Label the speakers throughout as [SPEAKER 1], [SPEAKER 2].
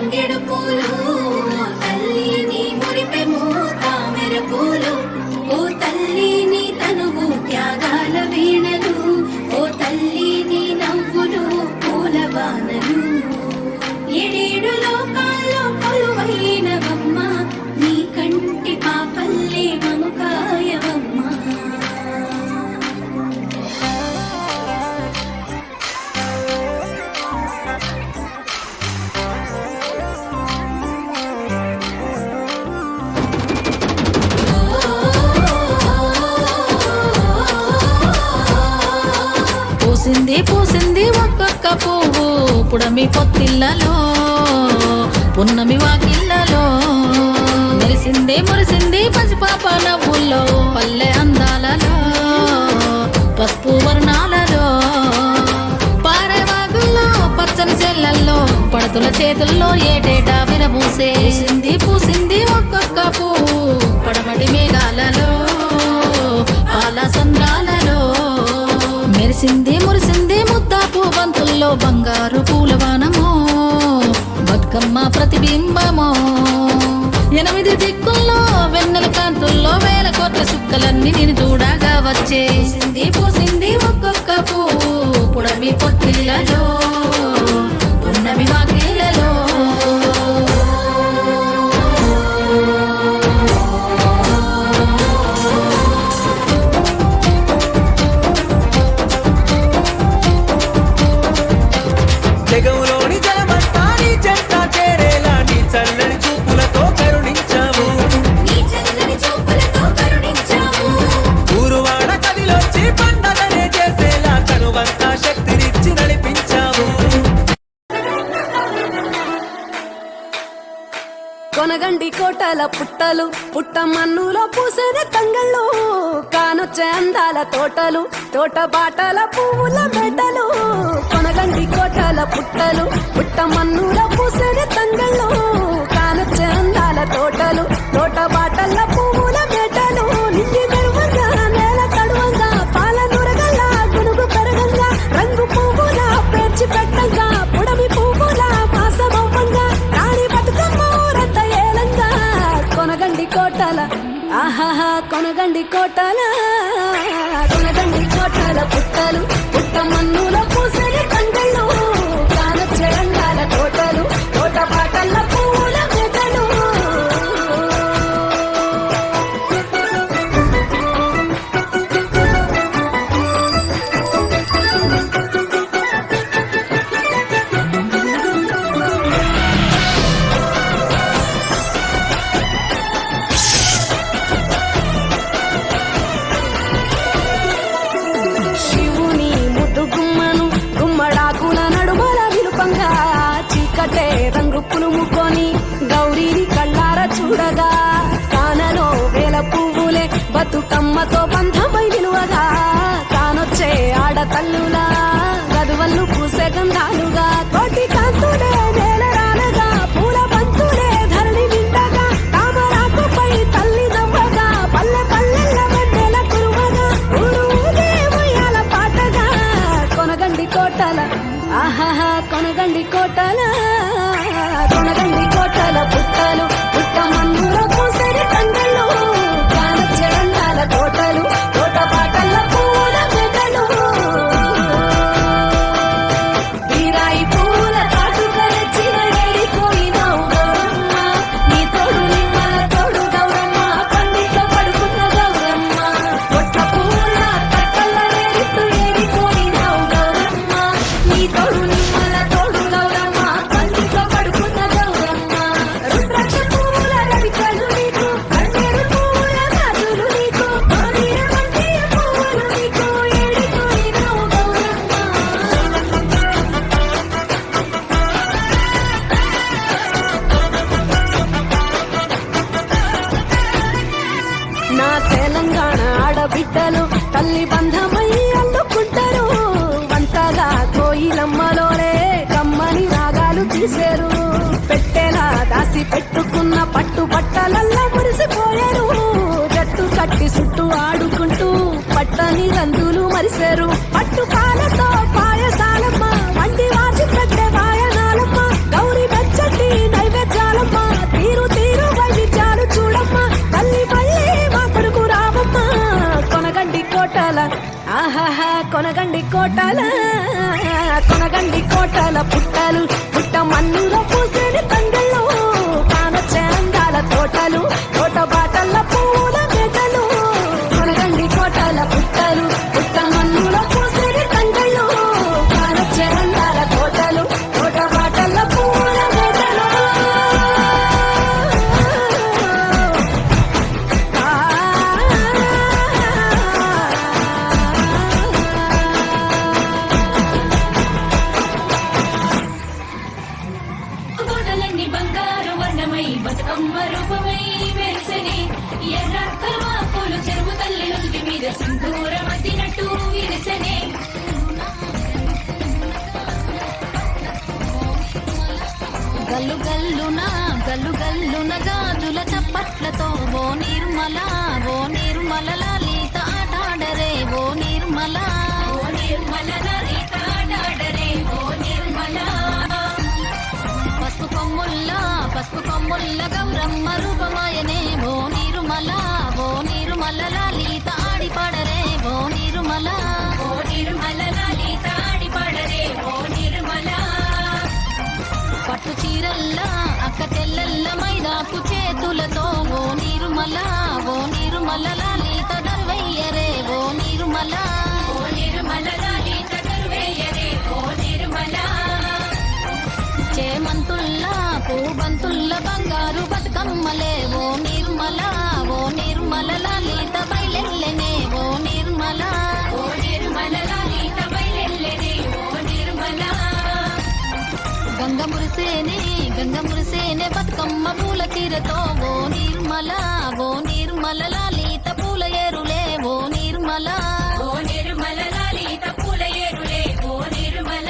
[SPEAKER 1] తంగెడు పూలు తల్లిని మురిపెము తామెర పూలు ఓ తల్లిని తనువు త్యాగాల వీణలు ఓ తల్లిని నవ్వులు పూలవానలు ఏడేడు లోకాల్లో కొలువైనవమ్మ నీ కంటి పాపల్లే మముకాయవమ్మ
[SPEAKER 2] పూసింది ఒక్కొక్క పువ్వు పుడమి పొత్తిళ్ళలో పున్నమి వాకిళ్ళలో మురిసింది పసిపాప నవ్వుల్లో పల్లె అందాలలో పసుపు వర్ణాలలో పారే వాగుల్లో పచ్చని చెల్లల్లో పడతుల చేతుల్లో ఏటేటా పూసింది ఒక్కొక్క పువ్వు పడమటి మేఘాలలో పాల సంద్రాలలో మురిసింది ముద్దాపు బంతుల్లో బంగారు పూలవానమో బతుకమ్మ ప్రతిబింబమో 8 దిక్కుల్లో వెన్నెల కాంతుల్లో వేల కోట్ల సుక్కలన్నీ నేను చూడగా వచ్చే పూసింది ఒక్కొక్క పువ్వు పుడమి పొత్తిళ్ళలో పున్నమి వాకిళ్ళలో
[SPEAKER 3] జగములోని జలమంతా నీ చెంత చేరేలా నీ చల్లని చూపులతో కరుణించావు ఊరువాడ కదిలొచ్చి పండగనే చేసేలా కనువంతా శక్తినిచ్చి నడిపించావు
[SPEAKER 4] కొనగండి కోటల పుట్టలు పుట్టమన్నులో పూసిన తంగళ్ళు కానొచ్చే అందాల తోటలు తోట బాటల పువ్వుల మెడలు కొనగండి కోటల పుట్టలు పుట్టమన్నులో పూసిన తంగళ్ళు కానొచ్చే అందాల తోటలు తోట బాటల పువ్వుల మెడలు నిండి మెరువంగా నేల తడువంగా పాల నురగల్ల గునుగు పెరగంగా రంగు పువ్వుల పేర్చి పెట్టంగా పుడమి పువ్వుల మాసమవ్వంగా రాణి బతుకమ్మ ఊరంత ఏలంగా కొనగండి కోటల ఆహాహా కొనగండి కోటల పుట్టలు పుట్టమన్నుల పూసలి కండలు కానొచ్చే అందాల తోటలు తోట పాటల పువ్వుల మెడలు శివుని ముద్దు గుమ్మను గుమ్మడాకుల నడుమల విలుపంగా చీకటే రంగు పులుముకొని గౌరీని కళ్ళార చూడగా కానలో వేల పువ్వులే బతుకమ్మతో బంధమై నిలువగా కానొచ్చే ఆడతల్లులా గదువల్లు పూసే గంధాలుగా కోటి కాంతులే నేల రానగా పూల బంతులే ధరణి నిండగా తామరాకుపై తల్లి నవ్వగా పల్లె పల్లెల్ల వెన్నెల కురువగా ఊరే ఉయ్యాల పాటగా కొనగండి కోటల ఆహాహా కొనగండి కోటల పుట్టలు పుట్టమన్నుల పూసరి కండలు కానొచ్చే అందాల తోటలు తోట పాటల పూల మెడలు వీరాయి పూల తాటుగా రెచ్చిన ఏడిపోయినావు గౌరమ్మ నీ తోడు నిమ్మల తోడు గౌరమ్మ పండిట్లో పడుకున్న గౌరమ్మ పొట్ట పూల తట్టల్ల రేరిట్టు ఏడిపోయినావు గౌరమ్మ నీ తోడు నిమ్మల తోడు గౌరమ్మ పండిట్లో పడుకున్న గౌరమ్మ రుద్రాక్ష పూల రవికలు నీకు కన్నీరు పూల గాజులు నీకు మానీర వంటి పువ్వులు నీకు ఏడిపోయినావు గౌరమ్మ నా తెలంగాణ ఆడబిడ్డలు తల్లి బంధమై అల్లుకుంటారు వంటగా కోయిలమ్మలోనే కమ్మని రాగాలు తీశారు పెట్టేలా దాసి పెట్టుకున్న పట్టు బట్టలల్లా మురిసిపోయారు జట్టు కట్టి చుట్టూ ఆడుకుంటూ పట్టని రందులు మరిశారు పట్టు పాలతో పాయసాలమ్మ వండి వాచి పెట్టే వాయనాలమ్మ గౌరీ బెచ్చటి కోటల ఆహాహా కొనగండి కోటల కొనగండి కోటల పుట్టలు పుట్ట మన్నులో పూసేని తండ్రులు కానొచ్చే అందాల తోటలు తోట బాటల పూల మేటలు కొనగండి కోటల పుట్టలు పుట్ట మన్నులో పూసేని తండ్రులు కానొచ్చే అందాల తోటలు తోట బాటల పూల మేటలు
[SPEAKER 1] కోటలన్నీ బంగారు వర్ణమై బతుకమ్మ రూపమై మెరిసెనే ఎర్ర కల్వాపులు చెరువు తల్లి నుదుటి మీద సింధూరం అద్దినట్టు విరిసెనే
[SPEAKER 2] గల్లు గల్లున గాజుల చప్పట్లతో ఓ నిర్మల లలిత ఆటాడరే ఓ నిర్మల
[SPEAKER 1] ఓ నిర్మల లలిత ఆడాడరే ఓ నిర్మల
[SPEAKER 2] పసుపు కొమ్ముల్ల గౌరమ్మ రూపమాయనే ఓ నిర్మల లలిత ఆడి పాడరే ఓ నిర్మల
[SPEAKER 1] ఓ నిర్మల లలిత ఆడి పాడరే ఓ నిర్మల
[SPEAKER 2] పట్టు చీరల్లా అక్క తెల్లల్ల మైదాపు చేతులతో ఓ నిర్మల లలిత దర్వయ్యరే ఓ నిర్మల
[SPEAKER 1] ఓ నిర్మల లలిత కరువేయరే ఓ నిర్మల
[SPEAKER 2] చేమంతుల్లా పూబంతుల్ల బంగారు బతుకమ్మలే ఓ నిర్మల లలిత బయలెల్లెనే ఓ నిర్మల
[SPEAKER 1] ఓ నిర్మల లలిత బయలెల్లెనే ఓ నిర్మల
[SPEAKER 2] గంగ మురిసేనే బతుకమ్మ పూల తీరతో ఓ నిర్మల లలిత పూల ఏరులే ఓ నిర్మల
[SPEAKER 1] ఓ నిర్మల లలిత పూల ఏరులే ఓ నిర్మల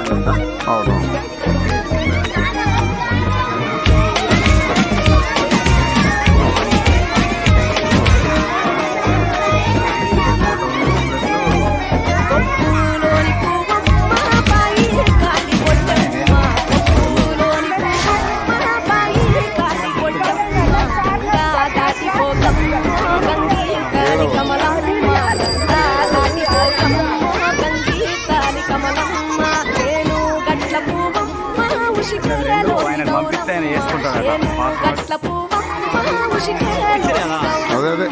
[SPEAKER 5] అవును
[SPEAKER 4] కొప్పులోని పువ్వమ్మ పాయి కాలి కొట్టమ్మ కొప్పులోని పువ్వమ్మ పాయి కాలి కొట్టమ్మ దాటి పోకమ్మ గంగీతాని కమలమ్మ దాటి పోకమ్మ గంగీతాని కమలమ్మ నేను గట్ల పువ్వమ్మ ఉషికలలో
[SPEAKER 5] ఆయన పంపిస్తే ఆయన వేసుకుంటాడట
[SPEAKER 4] గట్ల పువ్వమ్మ ఉషికలలో
[SPEAKER 5] అదే